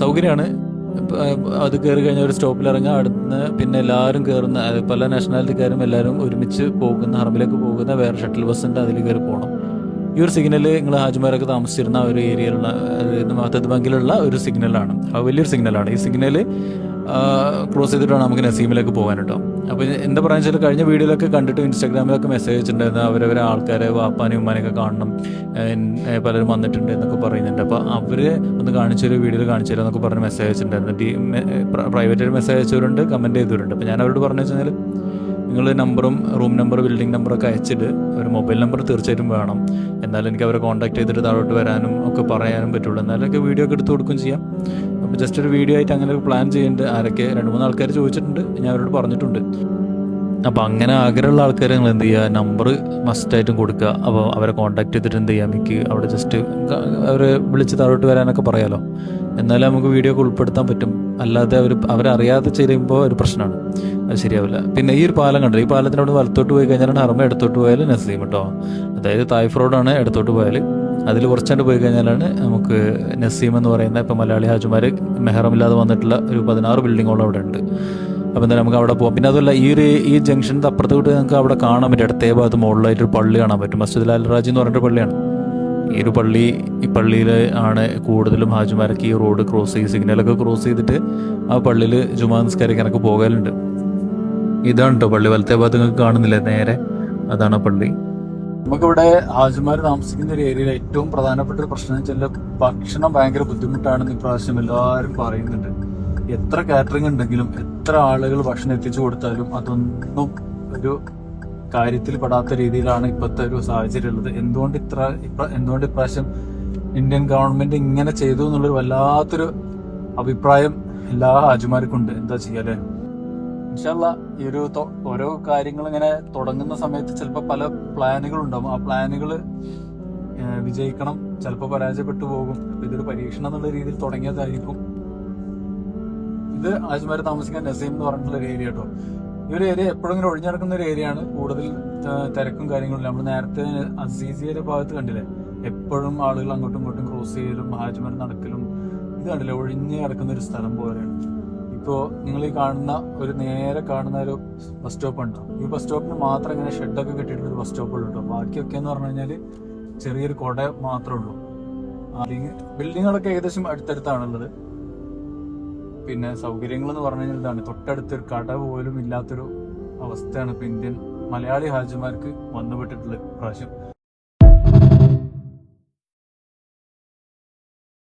സൗകര്യമാണ്. അത് കയറി കഴിഞ്ഞാൽ ഒരു സ്റ്റോപ്പിൽ ഇറങ്ങുക, അടുത്ത് പിന്നെ എല്ലാവരും കയറുന്ന പല നാഷണാലിറ്റിക്കാരും എല്ലാവരും ഒരുമിച്ച് പോകുന്ന ഹറമിലേക്ക് പോകുന്ന വേറെ ഷട്ടിൽ ബസ്സുണ്ട്, അതിൽ കയറി പോകണം. ഈ ഒരു സിഗ്നൽ നിങ്ങൾ ഹാജിമാരൊക്കെ താമസിച്ചിരുന്ന ഒരു ഏരിയയിലുള്ള മഹത്തത്ത് ബാങ്കിലുള്ള ഒരു സിഗ്നലാണ്, വലിയൊരു സിഗ്നലാണ്. ഈ സിഗ്നൽ ക്രോസ് ചെയ്തിട്ടാണ് നമുക്ക് നസീമിലേക്ക് പോകാൻ കേട്ടോ. അപ്പോൾ എന്താ പറയുക വെച്ചാൽ, കഴിഞ്ഞ വീഡിയോയിലൊക്കെ കണ്ടിട്ട് ഇൻസ്റ്റാഗ്രാമിലൊക്കെ മെസ്സേജ് വെച്ചിട്ടുണ്ടായിരുന്നു, അവരവരെ ആൾക്കാരെ വാപ്പാനെയും ഉമ്മാനെയൊക്കെ കാണണം, പലരും വന്നിട്ടുണ്ട് എന്നൊക്കെ പറയുന്നുണ്ട്. അപ്പോൾ അവർ ഒന്ന് കാണിച്ചൊരു വീഡിയോയിൽ കാണിച്ചു തരാം എന്നൊക്കെ പറഞ്ഞ് മെസ്സേജ് വെച്ചിട്ടുണ്ടായിരുന്നു. പ്രൈവറ്റായിട്ട് മെസ്സേജ് അയച്ചവരുണ്ട്, കമൻറ്റ് ചെയ്തവരുണ്ട്. അപ്പോൾ ഞാൻ അവരോട് പറഞ്ഞു വെച്ചാൽ, നിങ്ങൾ നമ്പറും റൂം നമ്പർ ബിൽഡിംഗ് നമ്പറൊക്കെ അയച്ചിട്ട് ഒരു മൊബൈൽ നമ്പർ തീർച്ചയായിട്ടും വേണം, എന്നാലും എനിക്ക് അവരെ കോൺടാക്ട് ചെയ്തിട്ട് താഴോട്ട് വരാനും ഒക്കെ പറയാനും പറ്റുള്ളൂ. എന്നാലൊക്കെ വീഡിയോ ഒക്കെ എടുത്ത് കൊടുക്കുകയും ചെയ്യാം. അപ്പോൾ ജസ്റ്റ് ഒരു വീഡിയോ ആയിട്ട് അങ്ങനെ ഒരു പ്ലാൻ ചെയ്യുന്നുണ്ട്. ആരൊക്കെ 2-3 ആൾക്കാർ ചോദിച്ചിട്ടുണ്ട്, ഞാൻ അവരോട് പറഞ്ഞിട്ടുണ്ട്. അപ്പോൾ അങ്ങനെ ആഗ്രഹമുള്ള ആൾക്കാർ നിങ്ങൾ എന്ത് ചെയ്യുക, നമ്പർ മസ്റ്റായിട്ടും കൊടുക്കുക. അപ്പോൾ അവരെ കോൺടാക്ട് ചെയ്തിട്ട് എന്ത് ചെയ്യാം, എനിക്ക് അവിടെ ജസ്റ്റ് അവരെ വിളിച്ച് താഴോട്ട് വരാനൊക്കെ പറയാമല്ലോ, എന്നാലും നമുക്ക് വീഡിയോ ഒക്കെ ഉൾപ്പെടുത്താൻ പറ്റും. അല്ലാതെ അവരറിയാതെ ചെയ്യുമ്പോൾ ഒരു പ്രശ്നമാണ്, അത് ശരിയാവില്ല. പിന്നെ ഈ ഒരു പാലം കണ്ടോ, ഈ പാലത്തിനോട് വലത്തോട്ട് പോയി കഴിഞ്ഞാലാണ് ഹറമ, ഇടത്തോട്ട് പോയാൽ നസീം കേട്ടോ. അതായത് തായ്ഫ് റോഡാണ് ഇടത്തോട്ട് പോയാൽ, അതിൽ കുറച്ചാണ്ട് പോയി കഴിഞ്ഞാലാണ് നമുക്ക് നസീം എന്ന് പറയുന്ന ഇപ്പോൾ മലയാളി ഹാജിമാർ മെഹറമില്ലാതെ വന്നിട്ടുള്ള ഒരു 16 ബിൽഡിങ്ങോളം അവിടെ ഉണ്ട്. അപ്പോൾ എന്തായാലും നമുക്ക് അവിടെ പോകാം. പിന്നെ അതുമല്ല, ഈ ജംഗ്ഷൻ്റെ അപ്പുറത്ത് തൊട്ട് നമുക്ക് അവിടെ കാണാൻ പറ്റും, ഇടത്തേ ഭാഗത്ത് മുകളിലായിട്ടൊരു പള്ളി കാണാൻ പറ്റും. മസ്ജിദ് അൽ റാജി എന്ന് പറഞ്ഞിട്ട് പള്ളിയാണ്. ഈ പള്ളിയിൽ ആണ് കൂടുതലും ഹാജിമാരൊക്കെ ഈ റോഡ് ക്രോസ് ചെയ്ത് സിഗ്നലൊക്കെ ക്രോസ് ചെയ്തിട്ട് ആ പള്ളിയിൽ ജുമാ നിസ്കരിക്കാനൊക്കെ പോകലുണ്ട്. ഇതാണ് കേട്ടോ പള്ളി, വലത്തെ ഭാഗത്ത് നിങ്ങൾക്ക് കാണുന്നില്ലേ നേരെ, അതാണ് പള്ളി. നമുക്കിവിടെ ഹാജിമാർ താമസിക്കുന്ന ഒരു ഏരിയയിൽ ഏറ്റവും പ്രധാനപ്പെട്ട ഒരു പ്രശ്നം വെച്ചാൽ ഭക്ഷണം ഭയങ്കര ബുദ്ധിമുട്ടാണെന്ന് ഇപ്രാവശ്യം എല്ലാവരും പറയുന്നുണ്ട്. എത്ര കാറ്ററിംഗ് ഉണ്ടെങ്കിലും എത്ര ആളുകൾ ഭക്ഷണം എത്തിച്ചു കൊടുത്താലും അതൊന്നും ഒരു കാര്യത്തിൽ പെടാത്ത രീതിയിലാണ് ഇപ്പോഴത്തെ ഒരു സാഹചര്യം ഉള്ളത്. എന്തുകൊണ്ട് ഇപ്രാവശ്യം ഇന്ത്യൻ ഗവൺമെന്റ് ഇങ്ങനെ ചെയ്തു എന്നുള്ളൊരു വല്ലാത്തൊരു അഭിപ്രായം എല്ലാ ഹാജിമാർക്കും ഉണ്ട്. എന്താ ചെയ്യാല്ലേ, ഇൻഷാ അല്ലാ ഈ ഒരു ഓരോ കാര്യങ്ങൾ ഇങ്ങനെ തുടങ്ങുന്ന സമയത്ത് ചിലപ്പോൾ പല പ്ലാനുകളുണ്ടാവും. ആ പ്ലാനുകൾ വിജയിക്കണം, ചിലപ്പോൾ പരാജയപ്പെട്ടു പോകും. ഇതൊരു പരീക്ഷണം എന്നുള്ള രീതിയിൽ തുടങ്ങിയതായിരിക്കും. ഇത് ഹാജിമാർ താമസിക്കാൻ നസീം എന്ന് പറഞ്ഞിട്ടുള്ള ഒരു ഏരിയ കേട്ടോ. ഈ ഒരു ഏരിയ എപ്പോഴും ഇങ്ങനെ ഒഴിഞ്ഞിടക്കുന്ന ഒരു ഏരിയയാണ്, കൂടുതൽ തിരക്കും കാര്യങ്ങളും. നമ്മൾ നേരത്തെ അസീസിയുടെ ഭാഗത്ത് കണ്ടില്ലേ, എപ്പോഴും ആളുകൾ അങ്ങോട്ടും ഇങ്ങോട്ടും ക്രോസ് ചെയ്യലും ഹാജിമാർ നടക്കലും. ഇത് കണ്ടില്ലേ, ഒഴിഞ്ഞ് കിടക്കുന്ന ഒരു സ്ഥലം പോലെയാണ്. ഇപ്പോൾ നിങ്ങൾ ഈ നേരെ കാണുന്ന ഒരു ബസ് സ്റ്റോപ്പ് ഉണ്ടോ, ഈ ബസ് സ്റ്റോപ്പിന് മാത്രം ഇങ്ങനെ ഷെഡൊക്കെ കെട്ടിയിട്ടുള്ള ഒരു ബസ് സ്റ്റോപ്പുള്ളൂ കേട്ടോ. ബാക്കിയൊക്കെ എന്ന് പറഞ്ഞു കഴിഞ്ഞാൽ ചെറിയൊരു കൊട മാത്രമേ ഉള്ളൂ. ബിൽഡിങ്ങുകളൊക്കെ ഏകദേശം അടുത്തടുത്താണുള്ളത്. പിന്നെ സൗകര്യങ്ങൾ എന്ന് പറഞ്ഞു കഴിഞ്ഞാൽ ഇതാണ്, തൊട്ടടുത്തൊരു കട പോലും ഇല്ലാത്തൊരു അവസ്ഥയാണ് ഇപ്പൊ ഇന്ത്യൻ മലയാളി ഹാജിമാർക്ക് വന്നുപെട്ടിട്ടുള്ളത് പ്രാവശ്യം.